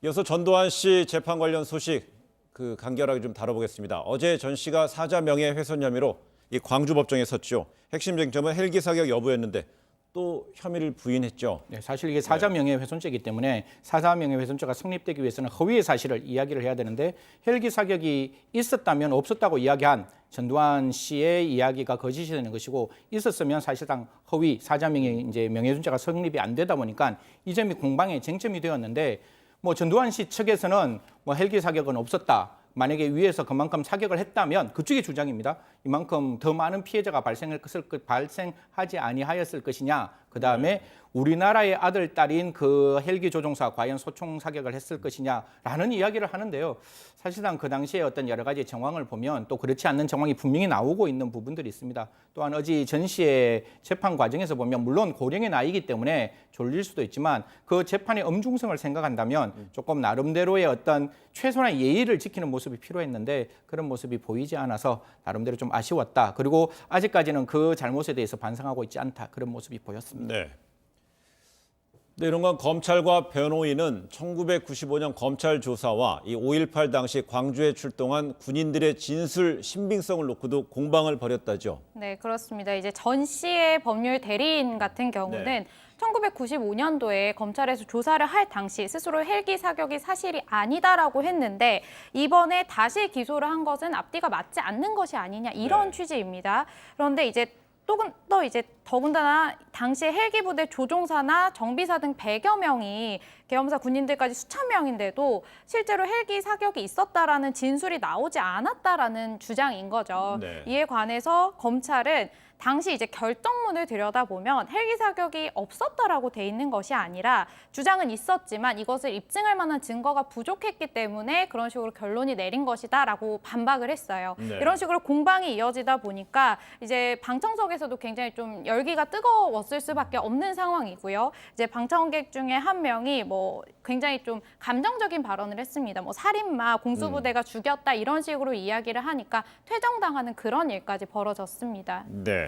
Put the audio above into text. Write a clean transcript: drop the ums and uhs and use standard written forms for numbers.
이어서 전두환 씨 재판 관련 소식 간결하게 좀 다뤄보겠습니다. 어제 전 씨가 사자 명예훼손 혐의로 이 광주법정에 섰죠. 핵심 쟁점은 헬기 사격 여부였는데 또 혐의를 부인했죠. 네, 사실 이게 사자 명예훼손죄이기 때문에 사자 명예훼손죄가 성립되기 위해서는 허위의 사실을 이야기를 해야 되는데 헬기 사격이 있었다면 없었다고 이야기한 전두환 씨의 이야기가 거짓이 되는 것이고 있었으면 사실상 허위 사자 명예훼손죄가 성립이 안 되다 보니까 이 점이 공방의 쟁점이 되었는데 뭐 전두환 씨 측에서는 뭐 헬기 사격은 없었다. 만약에 위에서 그만큼 사격을 했다면 그쪽의 주장입니다. 이만큼 더 많은 피해자가 발생하지 아니하였을 것이냐. 그다음에 우리나라의 아들, 딸인 그 헬기 조종사 과연 소총 사격을 했을 것이냐라는 이야기를 하는데요. 사실상 그 당시에 어떤 여러 가지 정황을 보면 또 그렇지 않는 정황이 분명히 나오고 있는 부분들이 있습니다. 또한 어제 전 씨의 재판 과정에서 보면 물론 고령의 나이이기 때문에 졸릴 수도 있지만 그 재판의 엄중성을 생각한다면 조금 나름대로의 어떤 최소한의 예의를 지키는 모습이 필요했는데 그런 모습이 보이지 않아서 나름대로 좀 아쉬웠다. 그리고 아직까지는 그 잘못에 대해서 반성하고 있지 않다. 그런 모습이 보였습니다. 네. 네, 이런 건 검찰과 변호인은 1995년 검찰 조사와 이 5.18 당시 광주에 출동한 군인들의 진술 신빙성을 놓고도 공방을 벌였다죠. 네, 그렇습니다. 이제 전 씨의 법률 대리인 같은 경우는 네. 1995년도에 검찰에서 조사를 할 당시 스스로 헬기 사격이 사실이 아니다라고 했는데 이번에 다시 기소를 한 것은 앞뒤가 맞지 않는 것이 아니냐 이런 네. 취지입니다. 그런데 이제 또 이제 더군다나 당시 헬기 부대 조종사나 정비사 등 100여 명이 계엄사 군인들까지 수천 명인데도 실제로 헬기 사격이 있었다라는 진술이 나오지 않았다라는 주장인 거죠. 네. 이에 관해서 검찰은 당시 이제 결정문을 들여다보면 헬기 사격이 없었다라고 돼 있는 것이 아니라 주장은 있었지만 이것을 입증할 만한 증거가 부족했기 때문에 그런 식으로 결론이 내린 것이다라고 반박을 했어요. 네. 이런 식으로 공방이 이어지다 보니까 이제 방청석에서도 굉장히 좀 열기가 뜨거웠을 수밖에 없는 상황이고요. 이제 방청객 중에 한 명이 뭐 굉장히 좀 감정적인 발언을 했습니다. 뭐 살인마, 공수부대가 죽였다 이런 식으로 이야기를 하니까 퇴정당하는 그런 일까지 벌어졌습니다. 네.